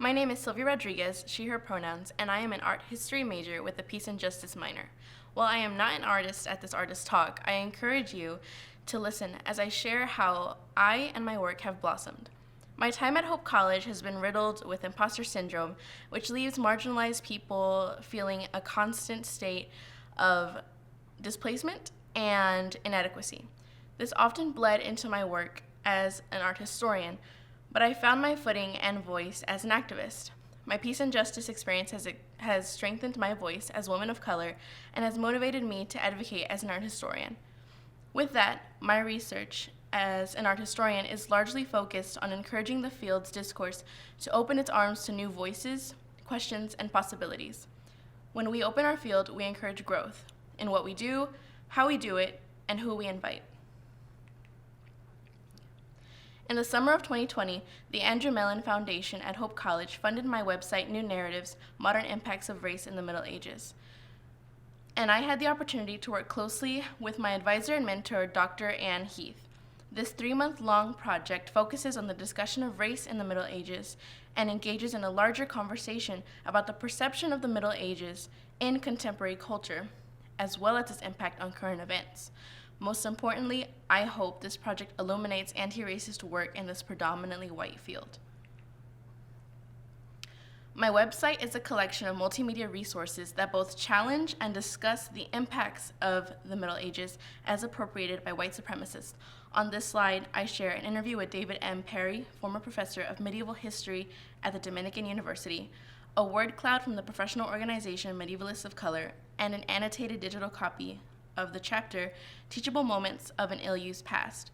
My name is Sylvia Rodriguez, she, her pronouns, and I am an art history major with a peace and justice minor. While I am not an artist at this artist talk, I encourage you to listen as I share how I and my work have blossomed. My time at Hope College has been riddled with imposter syndrome, which leaves marginalized people feeling a constant state of displacement and inadequacy. This often bled into my work as an art historian, but I found my footing and voice as an activist. My peace and justice experience has strengthened my voice as a woman of color and has motivated me to advocate as an art historian. With that, my research as an art historian is largely focused on encouraging the field's discourse to open its arms to new voices, questions, and possibilities. When we open our field, we encourage growth in what we do, how we do it, and who we invite. In the summer of 2020, the Andrew Mellon Foundation at Hope College funded my website, New Narratives, Modern Impacts of Race in the Middle Ages. And I had the opportunity to work closely with my advisor and mentor, Dr. Ann Heath. This 3-month-long project focuses on the discussion of race in the Middle Ages and engages in a larger conversation about the perception of the Middle Ages in contemporary culture, as well as its impact on current events. Most importantly, I hope this project illuminates anti-racist work in this predominantly white field. My website is a collection of multimedia resources that both challenge and discuss the impacts of the Middle Ages as appropriated by white supremacists. On this slide, I share an interview with David M. Perry, former professor of medieval history at the Dominican University, a word cloud from the professional organization Medievalists of Color, and an annotated digital copy of the chapter, Teachable Moments of an Ill-Used Past.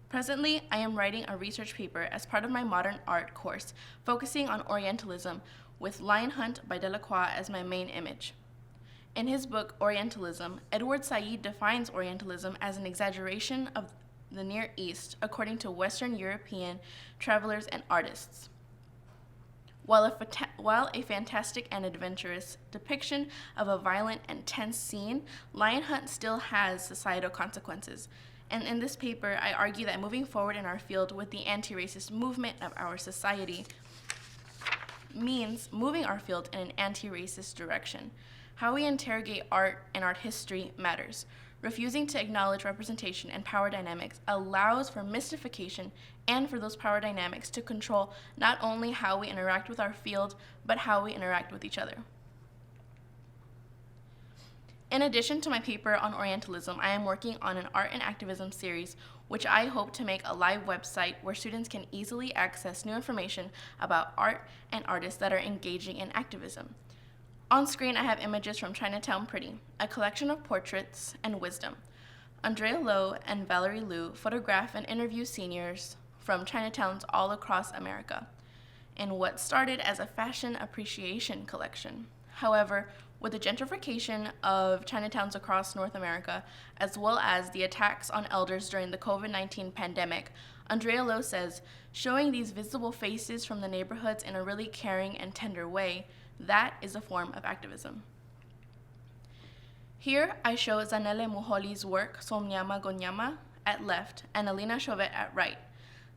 Presently, I am writing a research paper as part of my modern art course, focusing on Orientalism, with Lion Hunt by Delacroix as my main image. In his book, Orientalism, Edward Said defines Orientalism as an exaggeration of the Near East according to Western European travelers and artists. While a fantastic and adventurous depiction of a violent and tense scene, Lion Hunt still has societal consequences. And in this paper, I argue that moving forward in our field with the anti-racist movement of our society means moving our field in an anti-racist direction. How we interrogate art and art history matters. Refusing to acknowledge representation and power dynamics allows for mystification and for those power dynamics to control not only how we interact with our field, but how we interact with each other. In addition to my paper on Orientalism, I am working on an art and activism series, which I hope to make a live website where students can easily access new information about art and artists that are engaging in activism. On screen, I have images from Chinatown Pretty, a collection of portraits and wisdom. Andrea Lowe and Valerie Liu photograph and interview seniors from Chinatowns all across America in what started as a fashion appreciation collection. However, with the gentrification of Chinatowns across North America, as well as the attacks on elders during the COVID-19 pandemic, Andrea Lowe says, showing these visible faces from the neighborhoods in a really caring and tender way, that is a form of activism. Here, I show Zanele Muholi's work, Somnyama Gonyama, at left, and Alina Chauvet at right.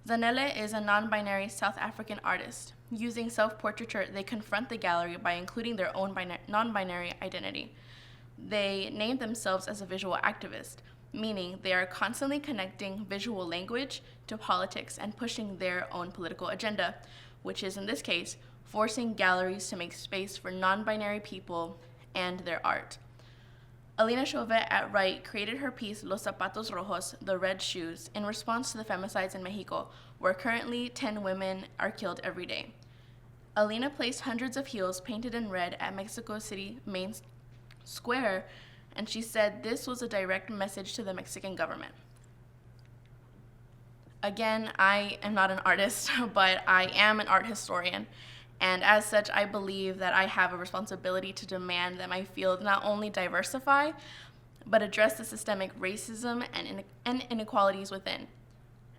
Zanele is a non-binary South African artist. Using self-portraiture, they confront the gallery by including their own non-binary identity. They name themselves as a visual activist, meaning they are constantly connecting visual language to politics and pushing their own political agenda, which is, in this case, forcing galleries to make space for non-binary people and their art. Alina Chauvet at right created her piece Los Zapatos Rojos, the Red Shoes, in response to the femicides in Mexico, where currently 10 women are killed every day. Alina placed hundreds of heels painted in red at Mexico City main square, and she said this was a direct message to the Mexican government. Again, I am not an artist, but I am an art historian. And as such, I believe that I have a responsibility to demand that my field not only diversify, but address the systemic racism and inequalities within.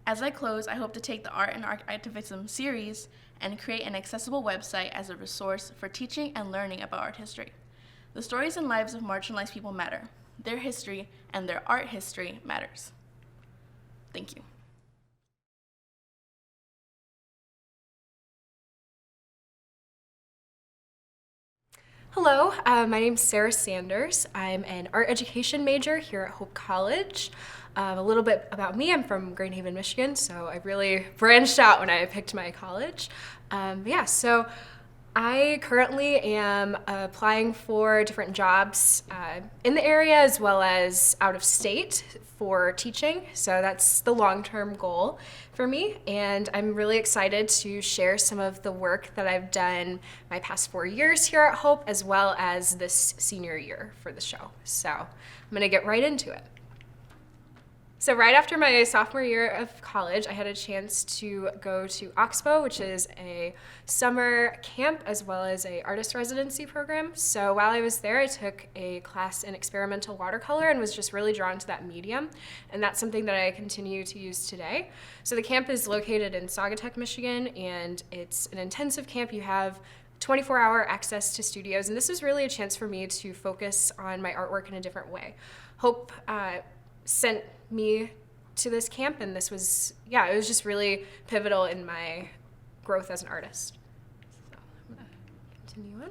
As I close, I hope to take the Art and Art Activism series and create an accessible website as a resource for teaching and learning about art history. The stories and lives of marginalized people matter. Their history and their art history matters. Thank you. Hello, my name's Sarah Sanders. I'm an art education major here at Hope College. A little bit about me, I'm from Grand Haven, Michigan, so I really branched out when I picked my college. So I currently am applying for different jobs in the area as well as out of state for teaching. So that's the long-term goal for me. And I'm really excited to share some of the work that I've done my past 4 years here at Hope as well as this senior year for the show. So I'm gonna get right into it. So right after my sophomore year of college, I had a chance to go to Oxbow, which is a summer camp as well as a artist residency program. So while I was there, I took a class in experimental watercolor and was just really drawn to that medium. And that's something that I continue to use today. So the camp is located in Saugatuck, Michigan, and it's an intensive camp. You have 24-hour access to studios, and this is really a chance for me to focus on my artwork in a different way. Hope sent me to this camp, and this was, it was just really pivotal in my growth as an artist. So I'm gonna continue on.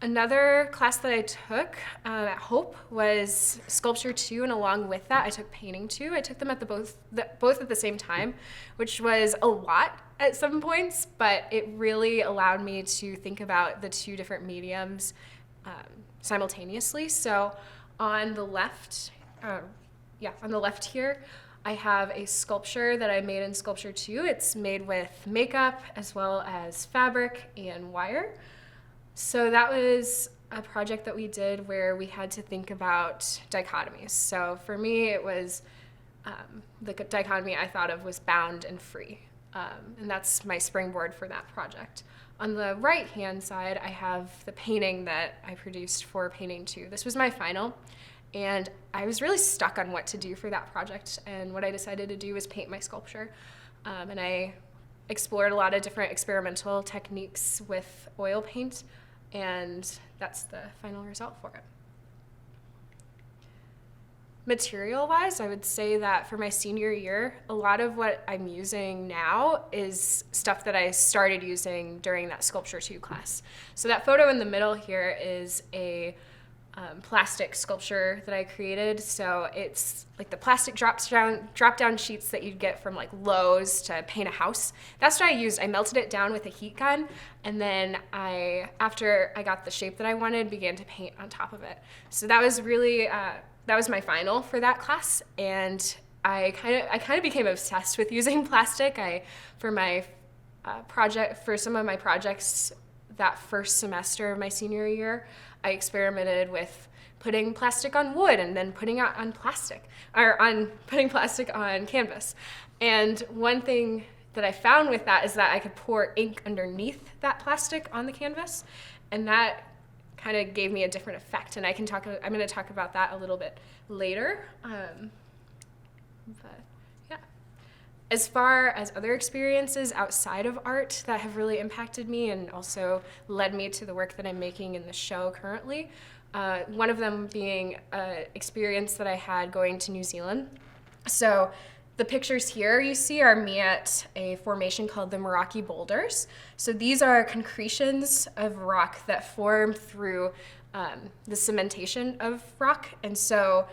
Another class that I took at Hope was Sculpture 2, and along with that, I took Painting 2. I took them at both at the same time, which was a lot at some points, but it really allowed me to think about the two different mediums simultaneously. So on the left, here, I have a sculpture that I made in Sculpture 2. It's made with makeup as well as fabric and wire. So that was a project that we did where we had to think about dichotomies. So for me, it was the dichotomy I thought of was bound and free. And that's my springboard for that project. On the right-hand side, I have the painting that I produced for Painting 2. This was my final. And I was really stuck on what to do for that project, and what I decided to do was paint my sculpture. And I explored a lot of different experimental techniques with oil paint, and that's the final result for it. Material-wise, I would say that for my senior year, a lot of what I'm using now is stuff that I started using during that Sculpture 2 class. So that photo in the middle here is a plastic sculpture that I created. So it's like the plastic drop down sheets that you'd get from like Lowe's to paint a house. That's what I used. I melted it down with a heat gun, and then after I got the shape that I wanted, began to paint on top of it. So that was really that was my final for that class, and I kind of became obsessed with using plastic. For some of my projects that first semester of my senior year, I experimented with putting plastic on wood and then putting plastic on canvas. And one thing that I found with that is that I could pour ink underneath that plastic on the canvas, and that kind of gave me a different effect. And I'm going to talk about that a little bit later. As far as other experiences outside of art that have really impacted me and also led me to the work that I'm making in the show currently, one of them being an experience that I had going to New Zealand. So the pictures here you see are me at a formation called the Meraki Boulders. So these are concretions of rock that form through the cementation of rock, and so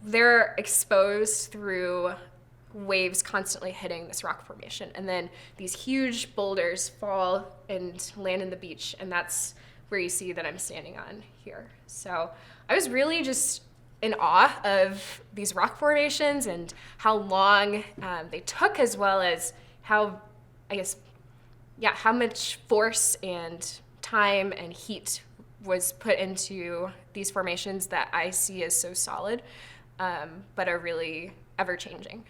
they're exposed through waves constantly hitting this rock formation, and then these huge boulders fall and land in the beach, and that's where you see that I'm standing on here. So I was really just in awe of these rock formations and how long they took, as well as how much force and time and heat was put into these formations that I see as so solid, but are really ever-changing.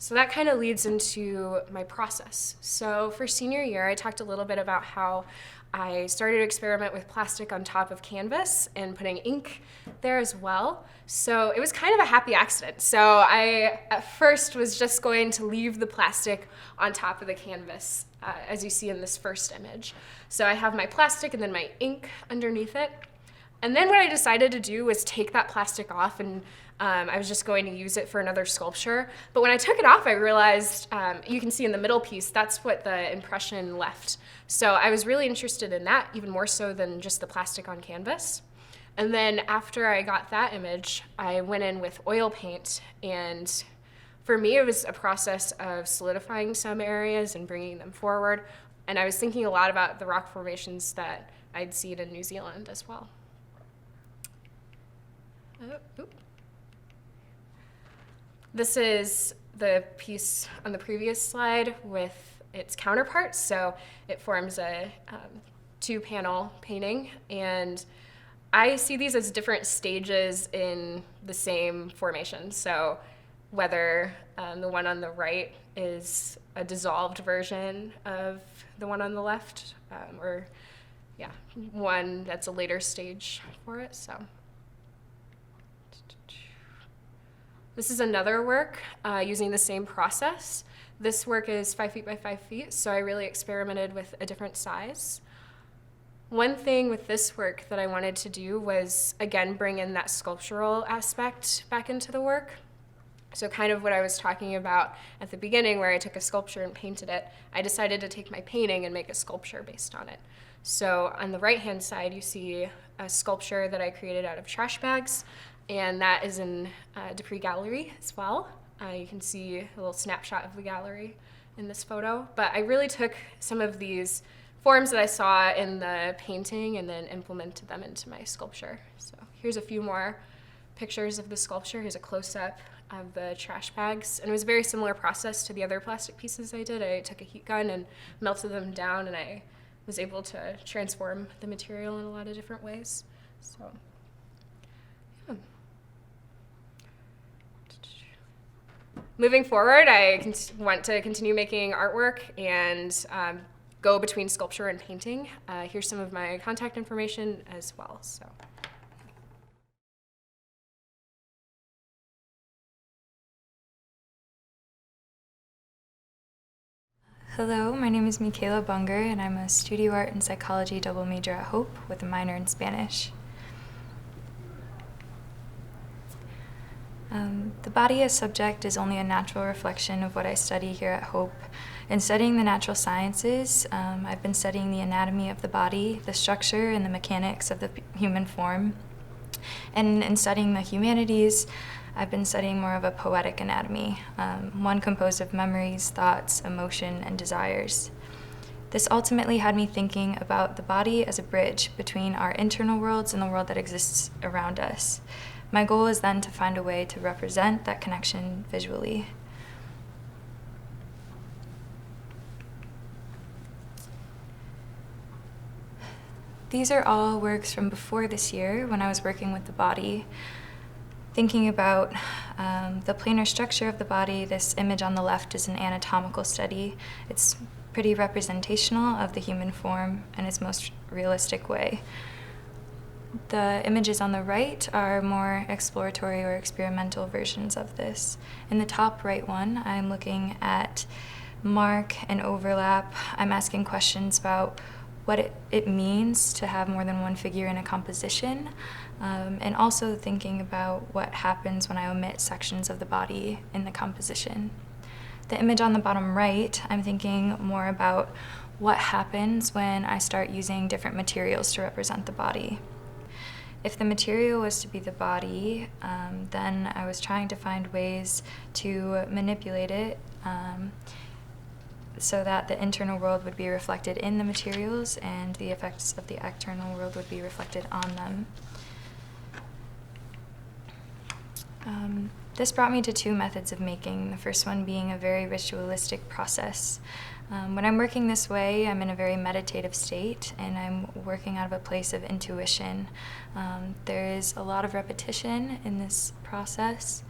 So that kind of leads into my process. So for senior year, I talked a little bit about how I started to experiment with plastic on top of canvas and putting ink there as well. So it was kind of a happy accident. So I, at first, was just going to leave the plastic on top of the canvas, as you see in this first image. So I have my plastic and then my ink underneath it. And then what I decided to do was take that plastic off, and I was just going to use it for another sculpture. But when I took it off, I realized, you can see in the middle piece, that's what the impression left. So I was really interested in that, even more so than just the plastic on canvas. And then after I got that image, I went in with oil paint, and for me, it was a process of solidifying some areas and bringing them forward. And I was thinking a lot about the rock formations that I'd seen in New Zealand as well. This is the piece on the previous slide with its counterparts. So it forms a two-panel painting, and I see these as different stages in the same formation. So whether the one on the right is a dissolved version of the one on the left, or one that's a later stage for it. So this is another work using the same process. This work is 5 feet by 5 feet, so I really experimented with a different size. One thing with this work that I wanted to do was, again, bring in that sculptural aspect back into the work. So kind of what I was talking about at the beginning, where I took a sculpture and painted it, I decided to take my painting and make a sculpture based on it. So on the right-hand side, you see a sculpture that I created out of trash bags, and that is in Pree Art Gallery as well. You can see a little snapshot of the gallery in this photo. But I really took some of these forms that I saw in the painting and then implemented them into my sculpture. So here's a few more pictures of the sculpture. Here's a close-up of the trash bags. And it was a very similar process to the other plastic pieces I did. I took a heat gun and melted them down, and I was able to transform the material in a lot of different ways. So, yeah. Moving forward, I want to continue making artwork and go between sculpture and painting. Here's some of my contact information as well. So. Hello, my name is Michaela Bunger, and I'm a studio art and psychology double major at Hope with a minor in Spanish. The body as subject is only a natural reflection of what I study here at Hope. In studying the natural sciences, I've been studying the anatomy of the body, the structure and the mechanics of the human form. And in studying the humanities, I've been studying more of a poetic anatomy, one composed of memories, thoughts, emotion, and desires. This ultimately had me thinking about the body as a bridge between our internal worlds and the world that exists around us. My goal is then to find a way to represent that connection visually. These are all works from before this year when I was working with the body. Thinking about the planar structure of the body, this image on the left is an anatomical study. It's pretty representational of the human form in its most realistic way. The images on the right are more exploratory or experimental versions of this. In the top right one, I'm looking at mark and overlap. I'm asking questions about what it means to have more than one figure in a composition, and also thinking about what happens when I omit sections of the body in the composition. The image on the bottom right, I'm thinking more about what happens when I start using different materials to represent the body. If the material was to be the body, then I was trying to find ways to manipulate it so that the internal world would be reflected in the materials and the effects of the external world would be reflected on them. This brought me to two methods of making, the first one being a very ritualistic process. When I'm working this way, I'm in a very meditative state, and I'm working out of a place of intuition. There is a lot of repetition in this process,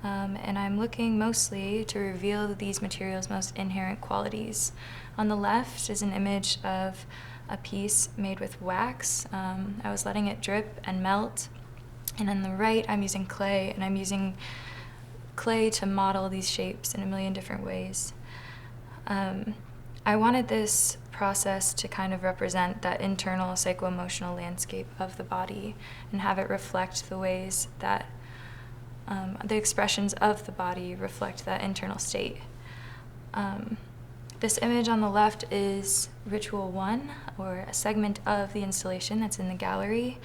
and I'm looking mostly to reveal these materials' most inherent qualities. On the left is an image of a piece made with wax. I was letting it drip and melt, and on the right, I'm using clay, and I'm using clay to model these shapes in a million different ways. I wanted this process to kind of represent that internal psycho-emotional landscape of the body and have it reflect the ways that the expressions of the body reflect that internal state. This image on the left is Ritual 1, or a segment of the installation that's in the gallery.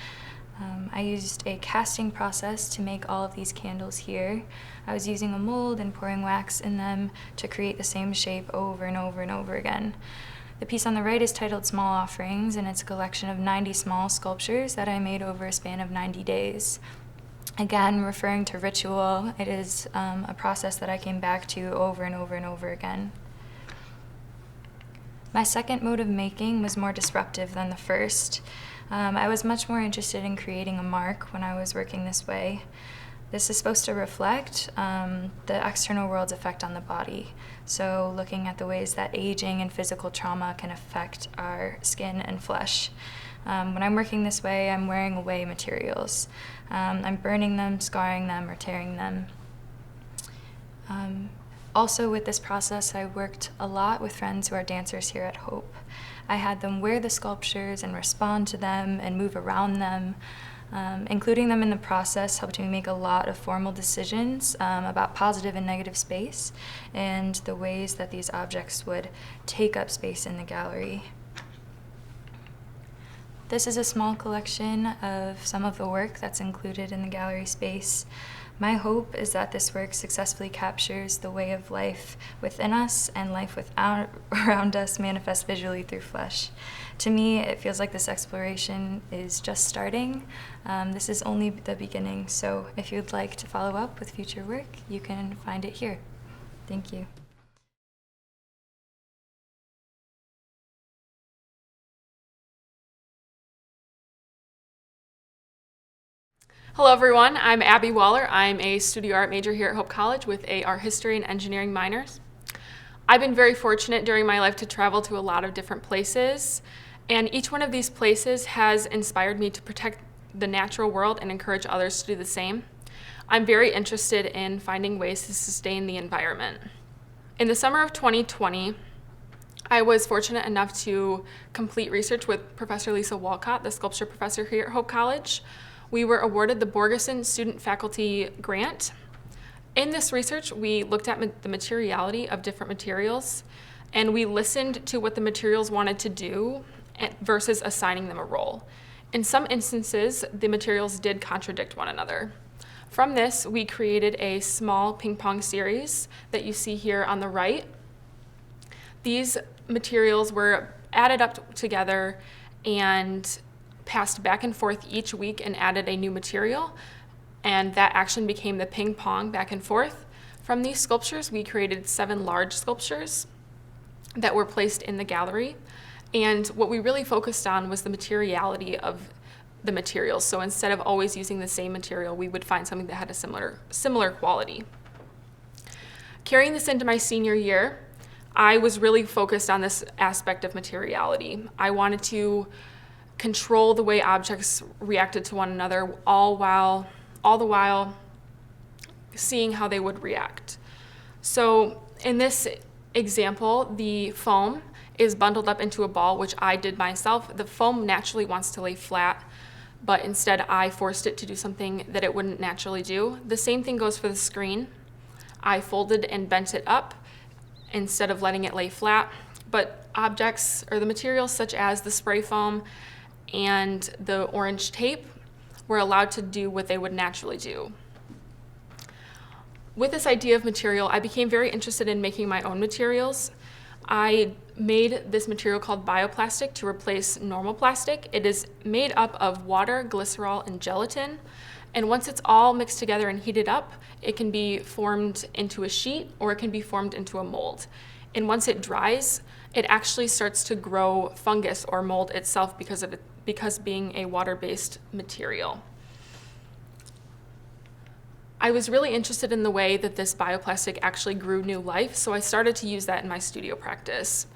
I used a casting process to make all of these candles here. I was using a mold and pouring wax in them to create the same shape over and over and over again. The piece on the right is titled Small Offerings, and it's a collection of 90 small sculptures that I made over a span of 90 days. Again, referring to ritual, it is a process that I came back to over and over and over again. My second mode of making was more disruptive than the first. I was much more interested in creating a mark when I was working this way. This is supposed to reflect the external world's effect on the body. So looking at the ways that aging and physical trauma can affect our skin and flesh. When I'm working this way, I'm wearing away materials. I'm burning them, scarring them, or tearing them. Also with this process, I worked a lot with friends who are dancers here at Hope. I had them wear the sculptures and respond to them and move around them. Including them in the process helped me make a lot of formal decisions about positive and negative space and the ways that these objects would take up space in the gallery. This is a small collection of some of the work that's included in the gallery space. My hope is that this work successfully captures the way of life within us and life around us manifest visually through flesh. To me, it feels like this exploration is just starting. This is only the beginning, so if you'd like to follow up with future work, you can find it here. Thank you. Hello everyone, I'm Abby Waller. I'm a studio art major here at Hope College with a art history and engineering minors. I've been very fortunate during my life to travel to a lot of different places, and each one of these places has inspired me to protect the natural world and encourage others to do the same. I'm very interested in finding ways to sustain the environment. In the summer of 2020, I was fortunate enough to complete research with Professor Lisa Walcott, the sculpture professor here at Hope College. We were awarded the Borgeson Student Faculty Grant. In this research, we looked at the materiality of different materials, and we listened to what the materials wanted to do versus assigning them a role. In some instances, the materials did contradict one another. From this, we created a small ping pong series that you see here on the right. These materials were added up together and passed back and forth each week and added a new material, and that action became the ping pong back and forth. From these sculptures, we created 7 large sculptures that were placed in the gallery, and what we really focused on was the materiality of the materials. So instead of always using the same material, we would find something that had a similar quality. Carrying this into my senior year, I was really focused on this aspect of materiality. I wanted to control the way objects reacted to one another, all the while seeing how they would react. So in this example, the foam is bundled up into a ball, which I did myself. The foam naturally wants to lay flat, but instead I forced it to do something that it wouldn't naturally do. The same thing goes for the screen. I folded and bent it up instead of letting it lay flat, but objects or the materials such as the spray foam and the orange tape were allowed to do what they would naturally do. With this idea of material, I became very interested in making my own materials. I made this material called bioplastic to replace normal plastic. It is made up of water, glycerol, and gelatin. And once it's all mixed together and heated up, it can be formed into a sheet or it can be formed into a mold. And once it dries, it actually starts to grow fungus or mold itself because being a water-based material. I was really interested in the way that this bioplastic actually grew new life, so I started to use that in my studio practice.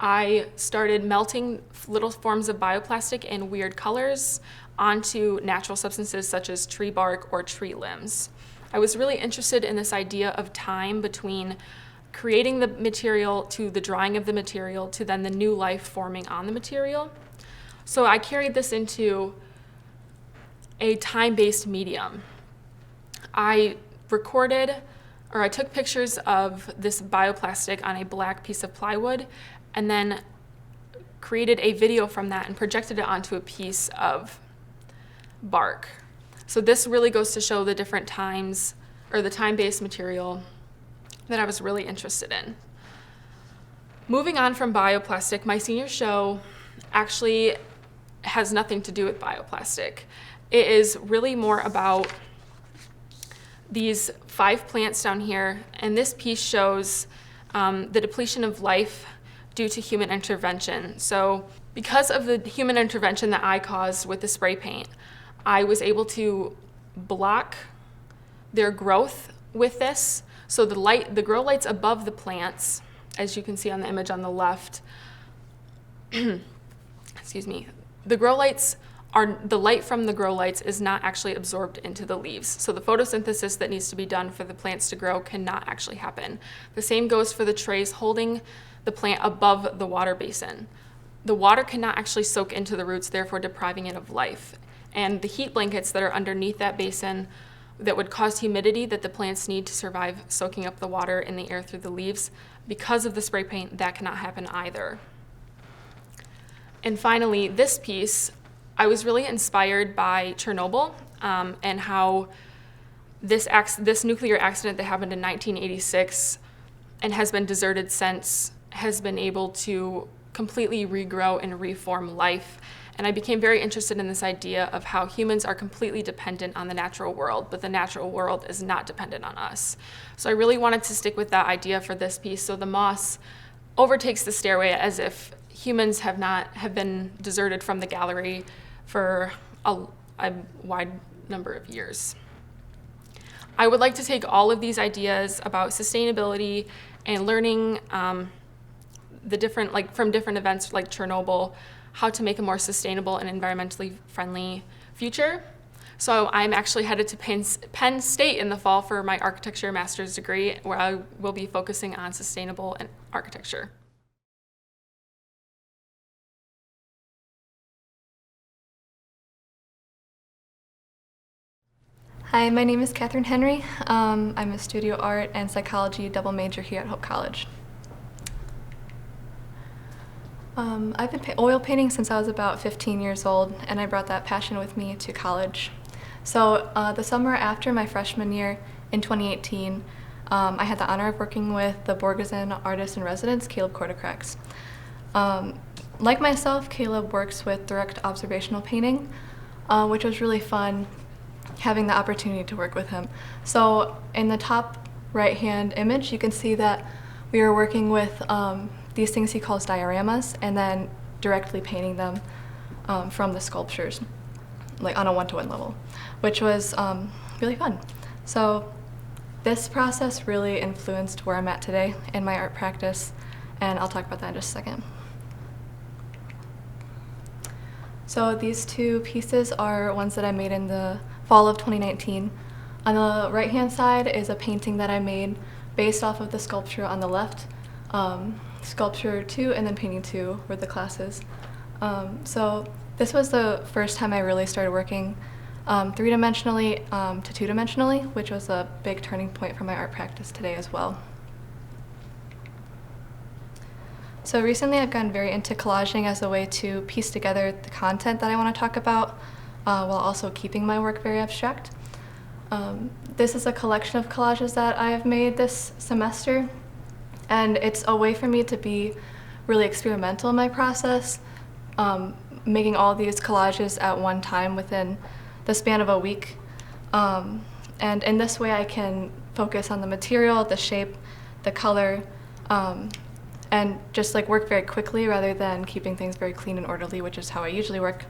I started melting little forms of bioplastic in weird colors onto natural substances such as tree bark or tree limbs. I was really interested in this idea of time between creating the material to the drying of the material to then the new life forming on the material. So I carried this into a time-based medium. I took pictures of this bioplastic on a black piece of plywood and then created a video from that and projected it onto a piece of bark. So this really goes to show the different times, or the time-based material that I was really interested in. Moving on from bioplastic, my senior show actually has nothing to do with bioplastic. It is really more about these 5 plants down here, and this piece shows the depletion of life due to human intervention. So because of the human intervention that I caused with the spray paint, I was able to block their growth with this. So the grow lights above the plants, as you can see on the image on the left, excuse me, the light from the grow lights is not actually absorbed into the leaves. So the photosynthesis that needs to be done for the plants to grow cannot actually happen. The same goes for the trays holding the plant above the water basin. The water cannot actually soak into the roots, therefore depriving it of life. And the heat blankets that are underneath that basin that would cause humidity that the plants need to survive soaking up the water in the air through the leaves, because of the spray paint, that cannot happen either. And finally, this piece, I was really inspired by Chernobyl and how this nuclear accident that happened in 1986 and has been deserted since has been able to completely regrow and reform life. And I became very interested in this idea of how humans are completely dependent on the natural world, but the natural world is not dependent on us. So I really wanted to stick with that idea for this piece. So the moss overtakes the stairway as if humans have been deserted from the gallery for a wide number of years. I would like to take all of these ideas about sustainability and learning from different events like Chernobyl, how to make a more sustainable and environmentally friendly future. So I'm actually headed to Penn State in the fall for my architecture master's degree, where I will be focusing on sustainable architecture. Hi, my name is Catherine Henry. I'm a studio art and psychology double major here at Hope College. I've been oil painting since I was about 15 years old, and I brought that passion with me to college. So the summer after my freshman year in 2018, I had the honor of working with the Borgeson artist in residence, Caleb Corticrex. Like myself, Caleb works with direct observational painting, which was really fun having the opportunity to work with him. So in the top right-hand image, you can see that we were working with these things he calls dioramas, and then directly painting them from the sculptures, like on a one-to-one level, which was really fun. So this process really influenced where I'm at today in my art practice, and I'll talk about that in just a second. So these 2 pieces are ones that I made in the fall of 2019. On the right-hand side is a painting that I made based off of the sculpture on the left. Sculpture 2 and then painting 2 were the classes. So this was the first time I really started working 3-dimensionally to 2-dimensionally, which was a big turning point for my art practice today as well. So recently I've gotten very into collaging as a way to piece together the content that I want to talk about while also keeping my work very abstract. This is a collection of collages that I have made this semester, and it's a way for me to be really experimental in my process, making all these collages at one time within the span of a week. And in this way I can focus on the material, the shape, the color, and just work very quickly rather than keeping things very clean and orderly, which is how I usually work.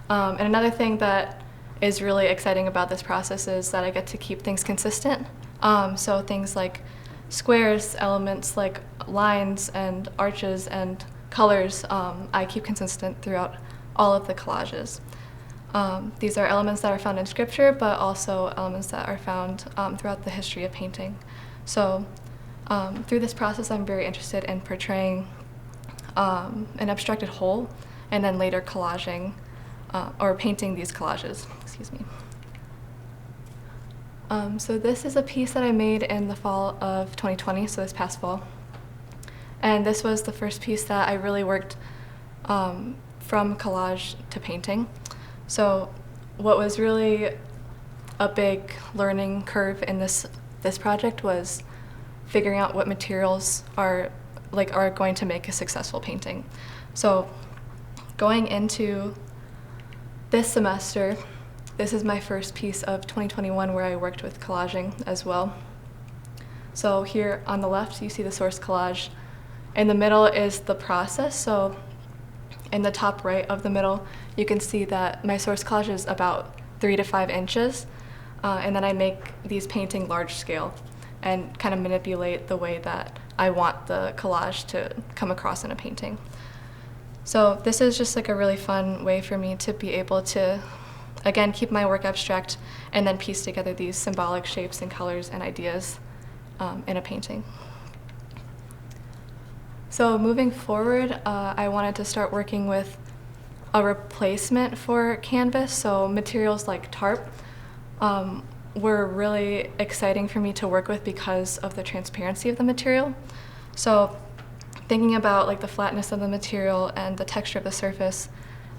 And another thing that is really exciting about this process is that I get to keep things consistent. So things like squares, elements like lines and arches and colors, I keep consistent throughout all of the collages. These are elements that are found in scripture, but also elements that are found throughout the history of painting. So Through this process, I'm very interested in portraying an abstracted whole and then later collaging or painting these collages. Excuse me. So this is a piece that I made in the fall of 2020, so this past fall. And this was the first piece that I really worked from collage to painting. So what was really a big learning curve in this project was figuring out what materials are going to make a successful painting. So going into this semester, this is my first piece of 2021 where I worked with collaging as well. So here on the left, you see the source collage. In the middle is the process. So in the top right of the middle, you can see that my source collage is about 3 to 5 inches. And then I make these painting large scale and kind of manipulate the way that I want the collage to come across in a painting. So this is just like a really fun way for me to be able to, again, keep my work abstract and then piece together these symbolic shapes and colors and ideas in a painting. So moving forward, I wanted to start working with a replacement for canvas, so materials like tarp were really exciting for me to work with because of the transparency of the material. So thinking about like the flatness of the material and the texture of the surface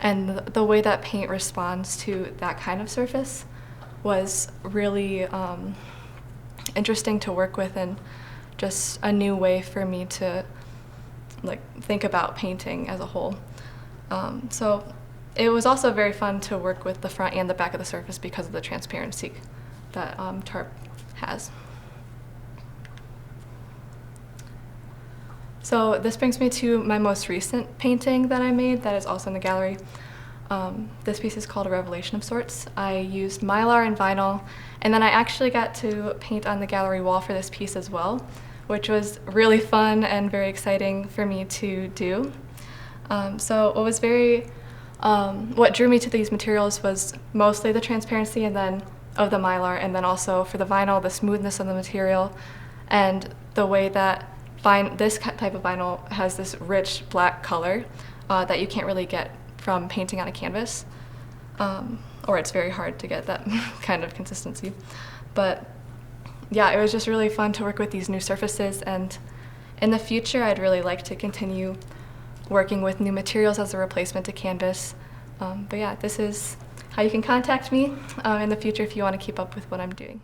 and the way that paint responds to that kind of surface was really interesting to work with and just a new way for me to think about painting as a whole. So it was also very fun to work with the front and the back of the surface because of the transparency that tarp has. So this brings me to my most recent painting that I made that is also in the gallery. This piece is called A Revelation of Sorts. I used Mylar and vinyl, and then I actually got to paint on the gallery wall for this piece as well, which was really fun and very exciting for me to do. So what drew me to these materials was mostly the transparency and then of the Mylar, and then also for the vinyl, the smoothness of the material and the way that this type of vinyl has this rich black color that you can't really get from painting on a canvas, or it's very hard to get that kind of consistency. But yeah, it was just really fun to work with these new surfaces, and in the future I'd really like to continue working with new materials as a replacement to canvas. But yeah, this is how you can contact me in the future if you want to keep up with what I'm doing.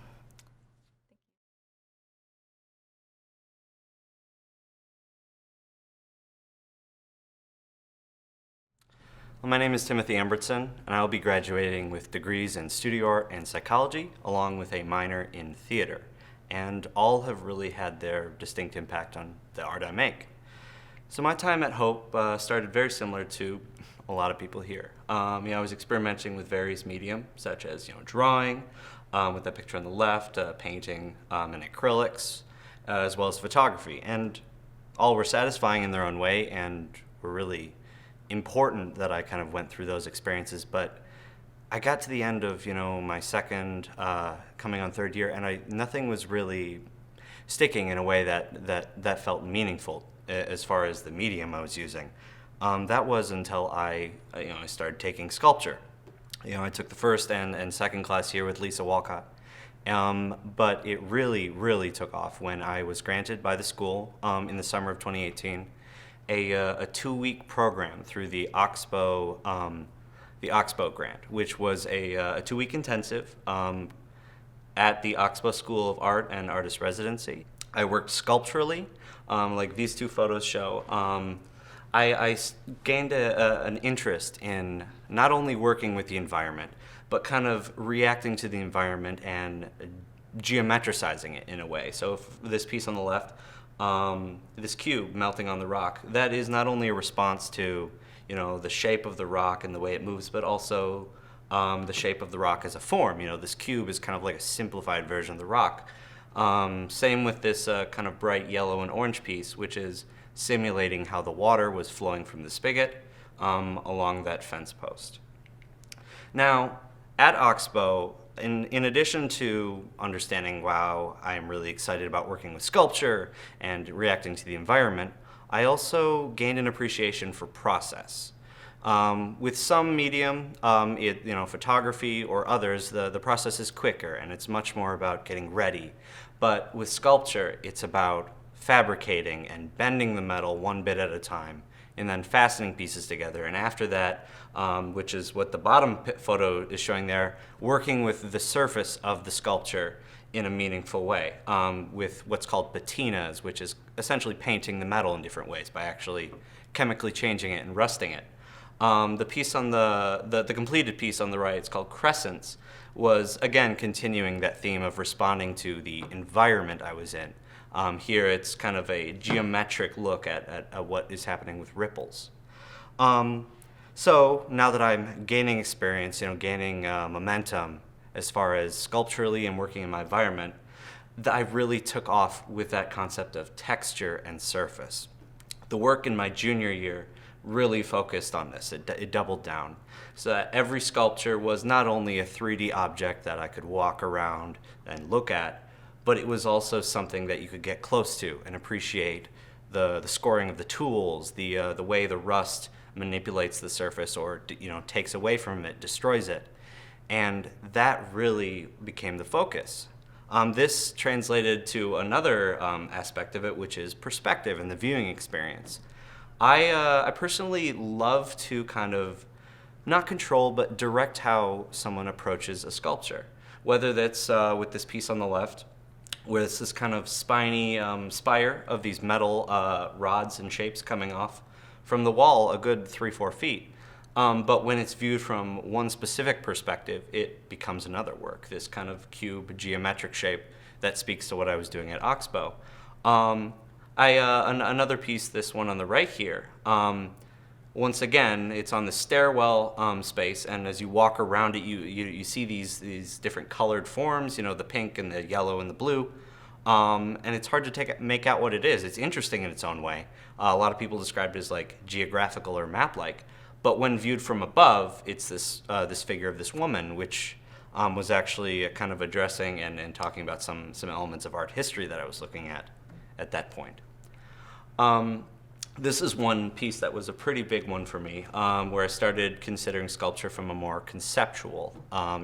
Well, my name is Timothy Ambertson, and I will be graduating with degrees in studio art and psychology, along with a minor in theater. And all have really had their distinct impact on the art I make. So my time at Hope started very similar to a lot of people here. I was experimenting with various medium, such as drawing, with that picture on the left, painting, and acrylics, as well as photography. And all were satisfying in their own way and were really important that I kind of went through those experiences. But I got to the end of my second, coming on third year, and nothing was really sticking in a way that felt meaningful as far as the medium I was using. That was until I started taking sculpture. I took the first and second class here with Lisa Walcott. But it really, really took off when I was granted by the school in the summer of 2018 a 2-week program through the Oxbow grant, which was a 2-week intensive at the Oxbow School of Art and Artist Residency. I worked sculpturally, like these two photos show. I gained an interest in not only working with the environment, but kind of reacting to the environment and geometricizing it in a way. So this piece on the left, this cube melting on the rock, that is not only a response to the shape of the rock and the way it moves, but also the shape of the rock as a form. This cube is kind of like a simplified version of the rock. Same with this kind of bright yellow and orange piece, which is simulating how the water was flowing from the spigot along that fence post. Now, at Oxbow, in addition to understanding, wow, I am really excited about working with sculpture and reacting to the environment, I also gained an appreciation for process. With some medium, photography or others, the process is quicker and it's much more about getting ready. But with sculpture, it's about fabricating and bending the metal one bit at a time, and then fastening pieces together. And after that, which is what the bottom photo is showing there, working with the surface of the sculpture in a meaningful way, with what's called patinas, which is essentially painting the metal in different ways by actually chemically changing it and rusting it. The piece on the completed piece on the right, it's called Crescents, was again continuing that theme of responding to the environment I was in. Here it's kind of a geometric look at what is happening with ripples. So now that I'm gaining experience, gaining momentum as far as sculpturally and working in my environment, I really took off with that concept of texture and surface. The work in my junior year really focused on this. It doubled down. So that every sculpture was not only a 3D object that I could walk around and look at, but it was also something that you could get close to and appreciate the scoring of the tools, the way the rust manipulates the surface or takes away from it, destroys it. And that really became the focus. This translated to another aspect of it, which is perspective and the viewing experience. I personally love to kind of not control, but direct how someone approaches a sculpture. Whether that's with this piece on the left, where it's this kind of spiny spire of these metal rods and shapes coming off from the wall a good 3-4 feet. But when it's viewed from one specific perspective, it becomes another work, this kind of cube geometric shape that speaks to what I was doing at Oxbow. Another piece, this one on the right here, once again, it's on the stairwell space, and as you walk around it, you see these different colored forms, the pink and the yellow and the blue, and it's hard to make out what it is. It's interesting in its own way. A lot of people describe it as like geographical or map-like, but when viewed from above, it's this figure of this woman, which was actually kind of addressing and talking about some elements of art history that I was looking at that point. This is one piece that was a pretty big one for me, where I started considering sculpture from a more conceptual, a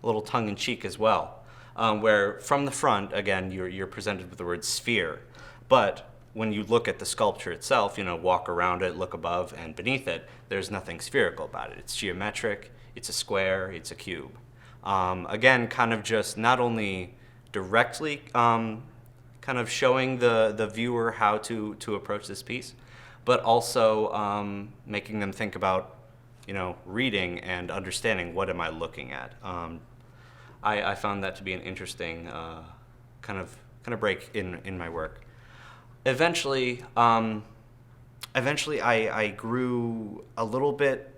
little tongue-in-cheek as well, where from the front, again, you're presented with the word sphere, but when you look at the sculpture itself, walk around it, look above and beneath it, there's nothing spherical about it. It's geometric, it's a square, it's a cube. Again, kind of just not only directly kind of showing the viewer how to approach this piece, but also making them think about, reading and understanding what am I looking at. I found that to be an interesting kind of break in my work. Eventually, I grew a little bit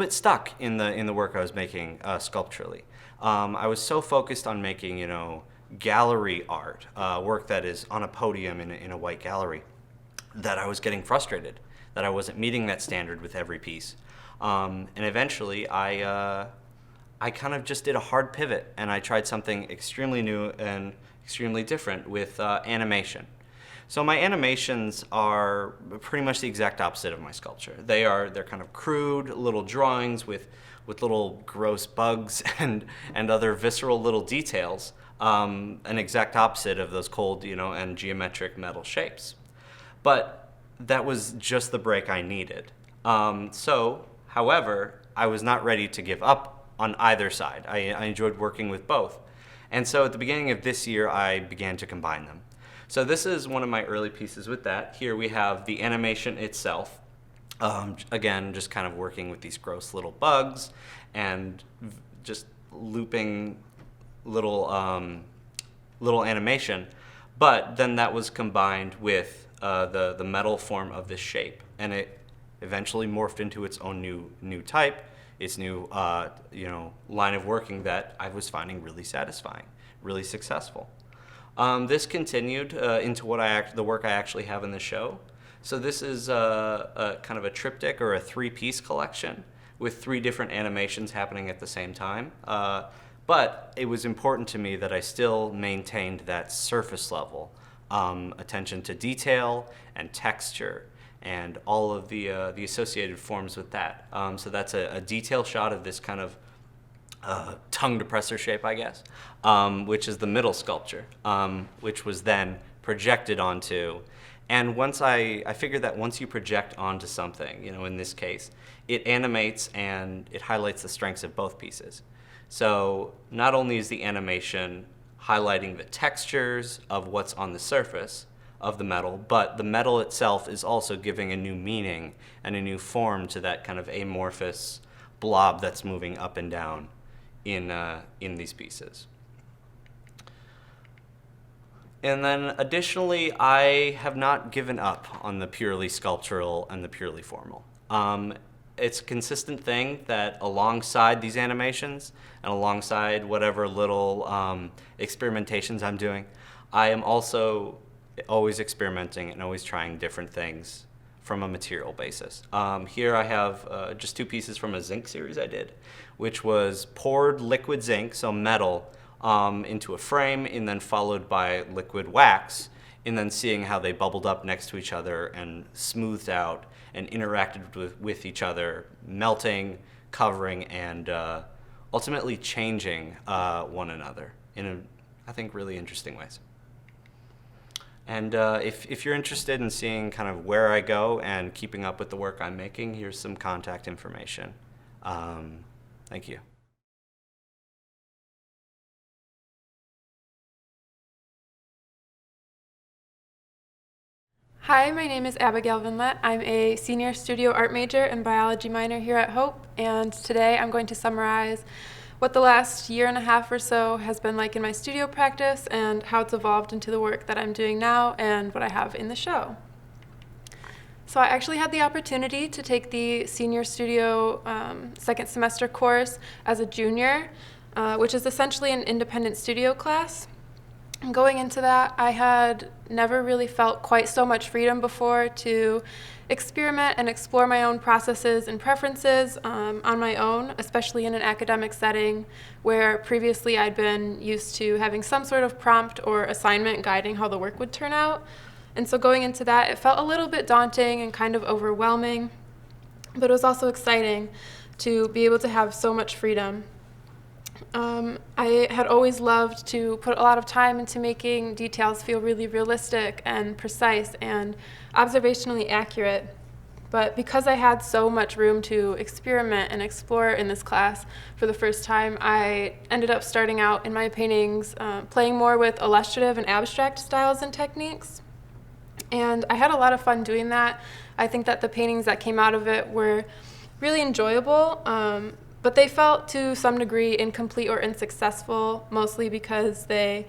stuck in the work I was making sculpturally. I was so focused on making, gallery art, work that is on a podium in a white gallery, that I was getting frustrated, that I wasn't meeting that standard with every piece. And eventually I kind of just did a hard pivot, and I tried something extremely new and extremely different with animation. So my animations are pretty much the exact opposite of my sculpture. They're kind of crude little drawings with little gross bugs and other visceral little details, an exact opposite of those cold, and geometric metal shapes. But that was just the break I needed. However, I was not ready to give up on either side. I enjoyed working with both. And so at the beginning of this year, I began to combine them. So this is one of my early pieces with that. Here we have the animation itself. Again, just kind of working with these gross little bugs and just looping little animation. But then that was combined with the metal form of this shape, and it eventually morphed into its own new type, its new line of working that I was finding really satisfying, really successful. This continued into the work I actually have in the show. So this is a kind of a triptych or a 3-piece collection with 3 different animations happening at the same time. But it was important to me that I still maintained that surface level attention to detail and texture and all of the associated forms with that. So that's a detail shot of this kind of tongue depressor shape, I guess, which is the middle sculpture, which was then projected onto. And once I figured that once you project onto something, in this case, it animates and it highlights the strengths of both pieces. So not only is the animation highlighting the textures of what's on the surface of the metal, but the metal itself is also giving a new meaning and a new form to that kind of amorphous blob that's moving up and down in these pieces. And then additionally, I have not given up on the purely sculptural and the purely formal. It's a consistent thing that alongside these animations and alongside whatever little experimentations I'm doing, I am also always experimenting and always trying different things from a material basis. Here I have just 2 pieces from a zinc series I did, which was poured liquid zinc, so metal, into a frame and then followed by liquid wax, and then seeing how they bubbled up next to each other and smoothed out and interacted with each other, melting, covering, and ultimately changing one another in, I think, really interesting ways. And if you're interested in seeing kind of where I go and keeping up with the work I'm making, here's some contact information. Thank you. Hi, my name is Abigail Vinlet. I'm a senior studio art major and biology minor here at Hope, and today I'm going to summarize what the last year and a half or so has been like in my studio practice and how it's evolved into the work that I'm doing now and what I have in the show. So I actually had the opportunity to take the senior studio second semester course as a junior, which is essentially an independent studio class. Going into that, I had never really felt quite so much freedom before to experiment and explore my own processes and preferences on my own, especially in an academic setting where previously I'd been used to having some sort of prompt or assignment guiding how the work would turn out. And so going into that, it felt a little bit daunting and kind of overwhelming, but it was also exciting to be able to have so much freedom. I had always loved to put a lot of time into making details feel really realistic and precise and observationally accurate. But because I had so much room to experiment and explore in this class for the first time, I ended up starting out in my paintings playing more with illustrative and abstract styles and techniques. And I had a lot of fun doing that. I think that the paintings that came out of it were really enjoyable, but they felt to some degree incomplete or unsuccessful, mostly because they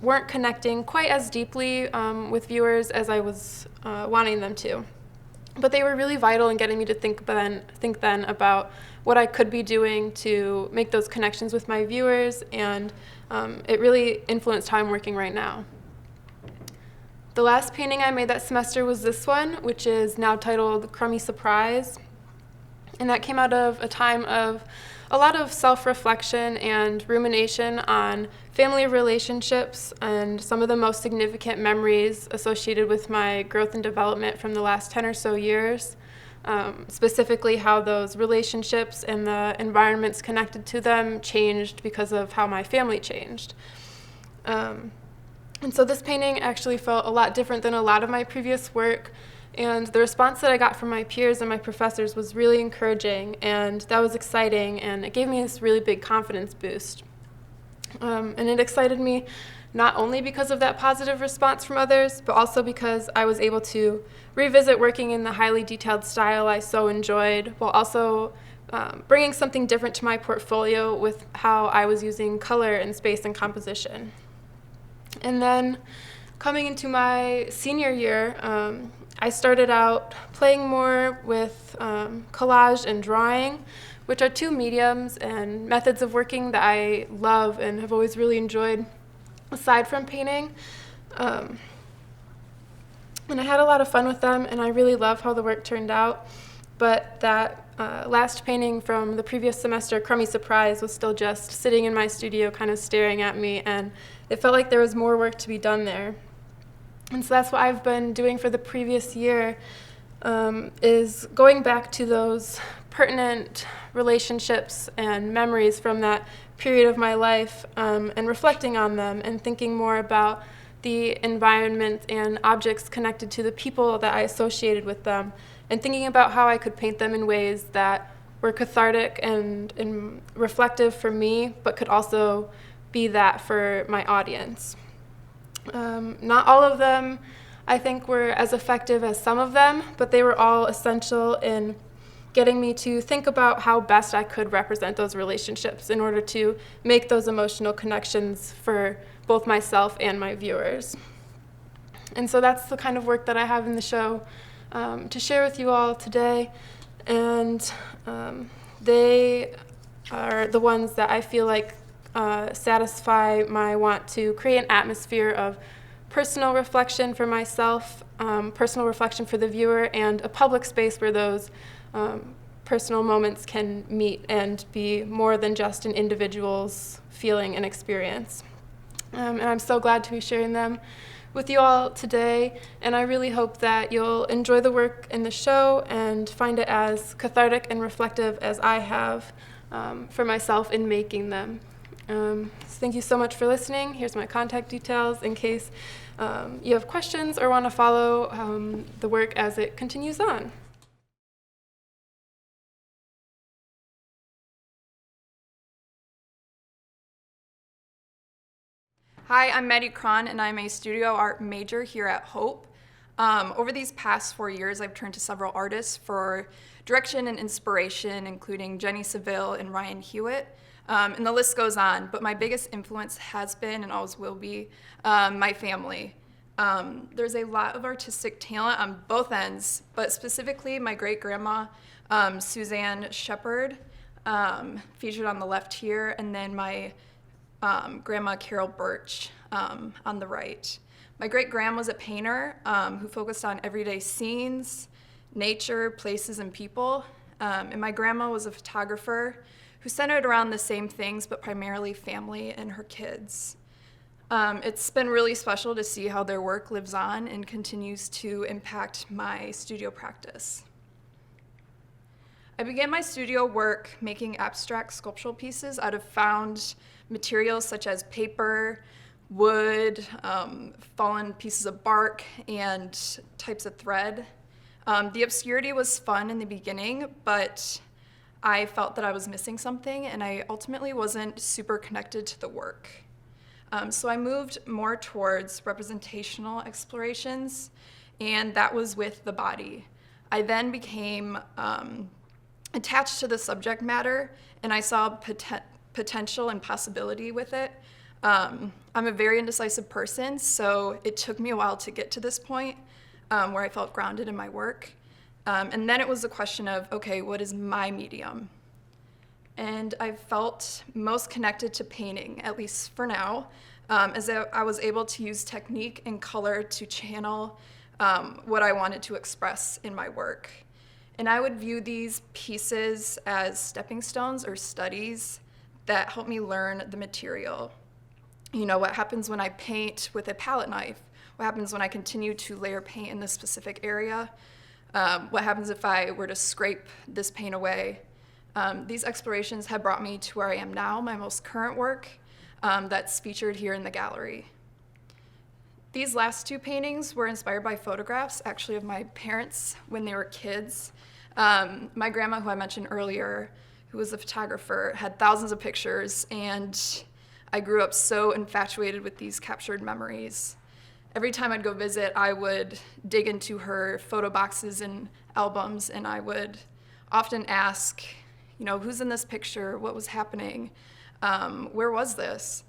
weren't connecting quite as deeply with viewers as I was wanting them to. But they were really vital in getting me to think then about what I could be doing to make those connections with my viewers, and it really influenced how I'm working right now. The last painting I made that semester was this one, which is now titled Crummy Surprise. And that came out of a time of a lot of self-reflection and rumination on family relationships and some of the most significant memories associated with my growth and development from the last 10 or so years, specifically how those relationships and the environments connected to them changed because of how my family changed. And so this painting actually felt a lot different than a lot of my previous work. And the response that I got from my peers and my professors was really encouraging, and that was exciting, and it gave me this really big confidence boost. And it excited me not only because of that positive response from others, but also because I was able to revisit working in the highly detailed style I so enjoyed, while also bringing something different to my portfolio with how I was using color and space and composition. And then coming into my senior year, I started out playing more with collage and drawing, which are 2 mediums and methods of working that I love and have always really enjoyed aside from painting. And I had a lot of fun with them, and I really love how the work turned out. But that last painting from the previous semester, Crummy Surprise, was still just sitting in my studio kind of staring at me, and it felt like there was more work to be done there. And so that's what I've been doing for the previous year, is going back to those pertinent relationships and memories from that period of my life, and reflecting on them and thinking more about the environment and objects connected to the people that I associated with them, and thinking about how I could paint them in ways that were cathartic and reflective for me, but could also be that for my audience. Not all of them, I think, were as effective as some of them, but they were all essential in getting me to think about how best I could represent those relationships in order to make those emotional connections for both myself and my viewers. And so that's the kind of work that I have in the show to share with you all today. And they are the ones that I feel like satisfy my want to create an atmosphere of personal reflection for myself, personal reflection for the viewer, and a public space where those personal moments can meet and be more than just an individual's feeling and experience. And I'm so glad to be sharing them with you all today, and I really hope that you'll enjoy the work in the show and find it as cathartic and reflective as I have for myself in making them. So thank you so much for listening. Here's my contact details in case you have questions or want to follow the work as it continues on. Hi, I'm Maddie Cron, and I'm a studio art major here at Hope. Over these past 4 years, I've turned to several artists for direction and inspiration, including Jenny Seville and Ryan Hewitt, and the list goes on, but my biggest influence has been, and always will be, my family. There's a lot of artistic talent on both ends, but specifically my great-grandma, Suzanne Shepard, featured on the left here, and then my Grandma Carol Birch on the right. My great-grandma was a painter who focused on everyday scenes, nature, places, and people. And my grandma was a photographer who centered around the same things, but primarily family and her kids. It's been really special to see how their work lives on and continues to impact my studio practice. I began my studio work making abstract sculptural pieces out of found materials such as paper, wood, fallen pieces of bark, and types of thread. The obscurity was fun in the beginning, but I felt that I was missing something, and I ultimately wasn't super connected to the work. So I moved more towards representational explorations, and that was with the body. I then became attached to the subject matter, and I saw potential and possibility with it. I'm a very indecisive person, so it took me a while to get to this point where I felt grounded in my work. And then it was a question of, okay, what is my medium? And I felt most connected to painting, at least for now, as I was able to use technique and color to channel what I wanted to express in my work. And I would view these pieces as stepping stones or studies that help me learn the material. You know, what happens when I paint with a palette knife? What happens when I continue to layer paint in this specific area? What happens if I were to scrape this paint away? These explorations have brought me to where I am now, my most current work that's featured here in the gallery. These last two paintings were inspired by photographs, actually, of my parents when they were kids. My grandma, who I mentioned earlier, who was a photographer, had thousands of pictures, and I grew up so infatuated with these captured memories. Every time I'd go visit, I would dig into her photo boxes and albums, and I would often ask, you know, who's in this picture? What was happening? Where was this?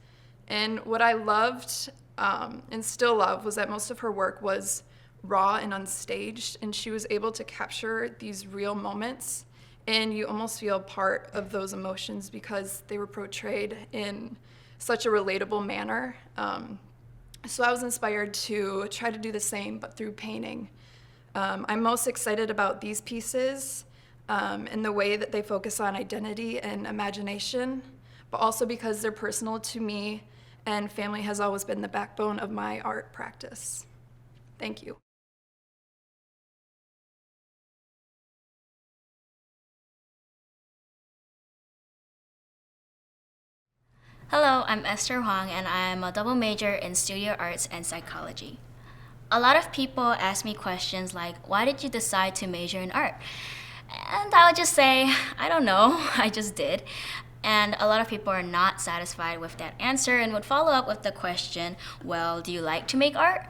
And what I loved and still love was that most of her work was raw and unstaged, and she was able to capture these real moments, and you almost feel part of those emotions because they were portrayed in such a relatable manner. So I was inspired to try to do the same, but through painting. I'm most excited about these pieces in the way that they focus on identity and imagination, but also because they're personal to me, and family has always been the backbone of my art practice. Thank you. Hello, I'm Esther Huang, and I'm a double major in studio arts and psychology. A lot of people ask me questions like, why did you decide to major in art? And I'll just say, I don't know, I just did. And a lot of people are not satisfied with that answer and would follow up with the question, well, do you like to make art?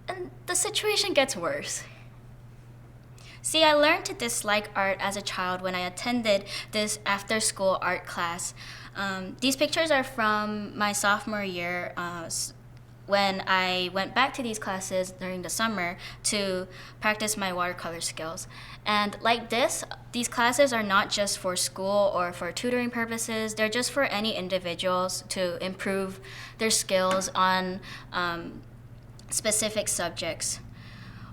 And the situation gets worse. See, I learned to dislike art as a child when I attended this after-school art class. These pictures are from my sophomore year when I went back to these classes during the summer to practice my watercolor skills. And like this, these classes are not just for school or for tutoring purposes, they're just for any individuals to improve their skills on specific subjects.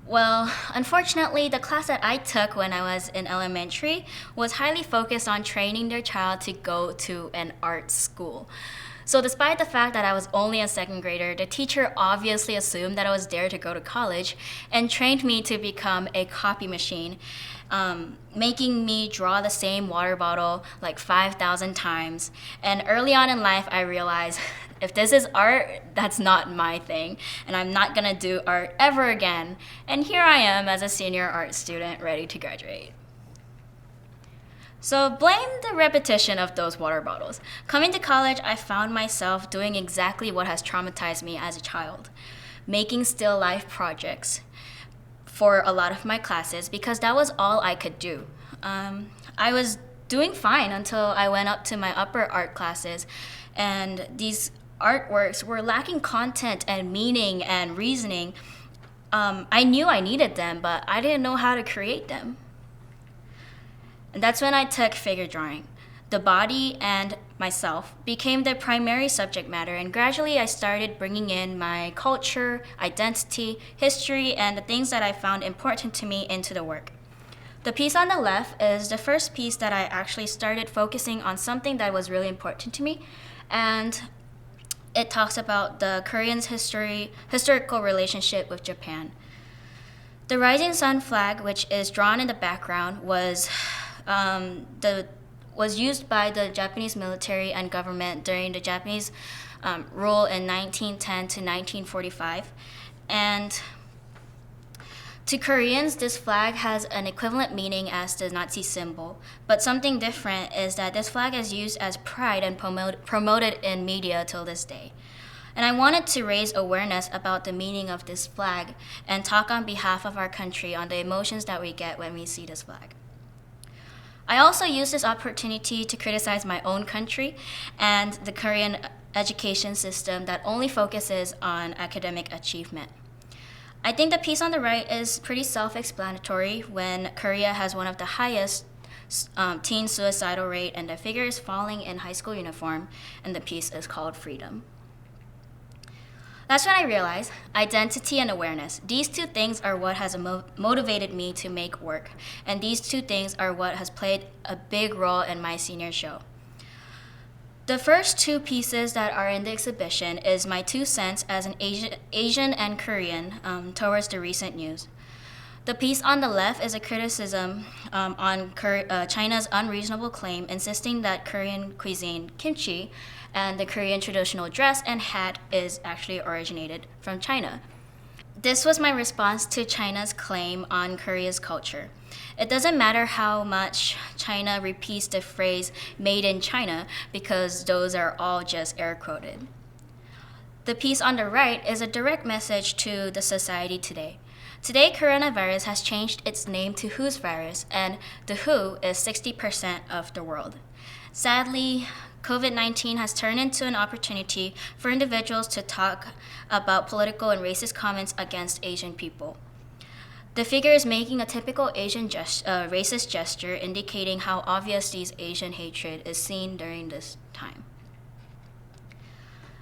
Well, unfortunately, the class that I took when I was in elementary was highly focused on training their child to go to an art school. So despite the fact that I was only a second grader, the teacher obviously assumed that I was there to go to college and trained me to become a copy machine, making me draw the same water bottle like 5,000 times. And early on in life, I realized if this is art, that's not my thing, and I'm not gonna do art ever again. And here I am as a senior art student ready to graduate. So blame the repetition of those water bottles. Coming to college, I found myself doing exactly what has traumatized me as a child, making still life projects for a lot of my classes because that was all I could do. I was doing fine until I went up to my upper art classes, and these artworks were lacking content and meaning and reasoning. I knew I needed them, but I didn't know how to create them. And that's when I took figure drawing. The body and myself became the primary subject matter, and gradually I started bringing in my culture, identity, history, and the things that I found important to me into the work. The piece on the left is the first piece that I actually started focusing on something that was really important to me, and it talks about the Koreans' historical relationship with Japan. The rising sun flag, which is drawn in the background, was used by the Japanese military and government during the Japanese rule in 1910 to 1945. And to Koreans, this flag has an equivalent meaning as the Nazi symbol, but something different is that this flag is used as pride and promoted in media till this day. And I wanted to raise awareness about the meaning of this flag and talk on behalf of our country on the emotions that we get when we see this flag. I also used this opportunity to criticize my own country and the Korean education system that only focuses on academic achievement. I think the piece on the right is pretty self-explanatory when Korea has one of the highest teen suicidal rate and the figure is falling in high school uniform, and the piece is called Freedom. That's when I realized identity and awareness. These two things are what has motivated me to make work, and these two things are what has played a big role in my senior show. The first two pieces that are in the exhibition is my 2 cents as an Asian and Korean towards the recent news. The piece on the left is a criticism on China's unreasonable claim insisting that Korean cuisine, kimchi, and the Korean traditional dress and hat is actually originated from China. This was my response to China's claim on Korea's culture. It doesn't matter how much China repeats the phrase made in China because those are all just air quoted. The piece on the right is a direct message to the society today. Today, coronavirus has changed its name to WHO's virus, and the WHO is 60% of the world. Sadly, COVID-19 has turned into an opportunity for individuals to talk about political and racist comments against Asian people. The figure is making a typical Asian racist gesture, indicating how obvious these Asian hatred is seen during this time.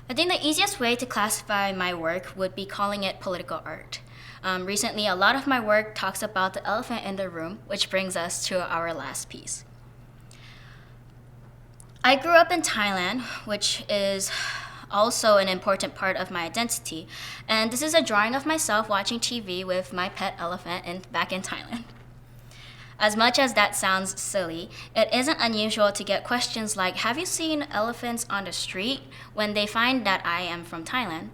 I think the easiest way to classify my work would be calling it political art. Recently, a lot of my work talks about the elephant in the room, which brings us to our last piece. I grew up in Thailand, which is also an important part of my identity, and this is a drawing of myself watching TV with my pet elephant back in Thailand. As much as that sounds silly, it isn't unusual to get questions like, have you seen elephants on the street, when they find that I am from Thailand?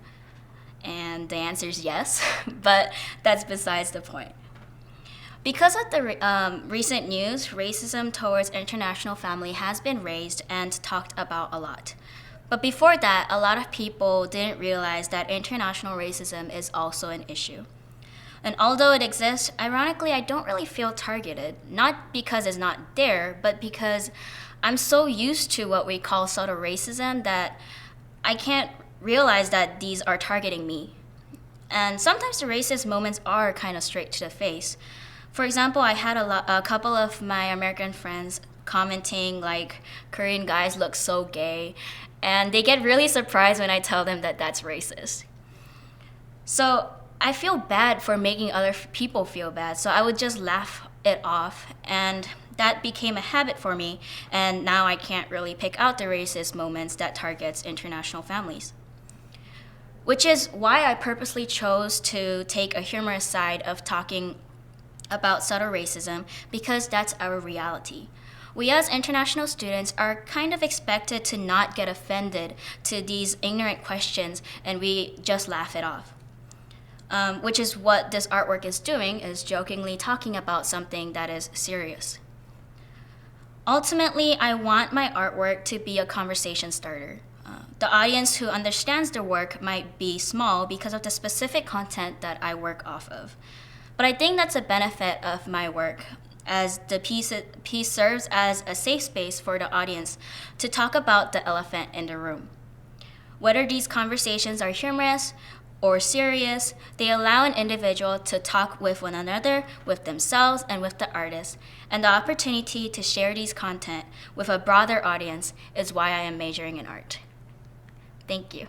And the answer is yes, but that's besides the point. Because of the recent news, racism towards international family has been raised and talked about a lot. But before that, a lot of people didn't realize that international racism is also an issue. And although it exists, ironically, I don't really feel targeted, not because it's not there, but because I'm so used to what we call subtle racism that I can't realize that these are targeting me. And sometimes the racist moments are kind of straight to the face. For example, I had a couple of my American friends commenting like, Korean guys look so gay, and they get really surprised when I tell them that that's racist. So I feel bad for making other people feel bad, so I would just laugh it off, and that became a habit for me, and now I can't really pick out the racist moments that targets international families. Which is why I purposely chose to take a humorous side of talking about subtle racism, because that's our reality. We as international students are kind of expected to not get offended to these ignorant questions, and we just laugh it off. Which is what this artwork is doing, is jokingly talking about something that is serious. Ultimately, I want my artwork to be a conversation starter. The audience who understands the work might be small because of the specific content that I work off of. But I think that's a benefit of my work, as the piece serves as a safe space for the audience to talk about the elephant in the room. Whether these conversations are humorous or serious, they allow an individual to talk with one another, with themselves, and with the artist. And the opportunity to share these content with a broader audience is why I am majoring in art. Thank you.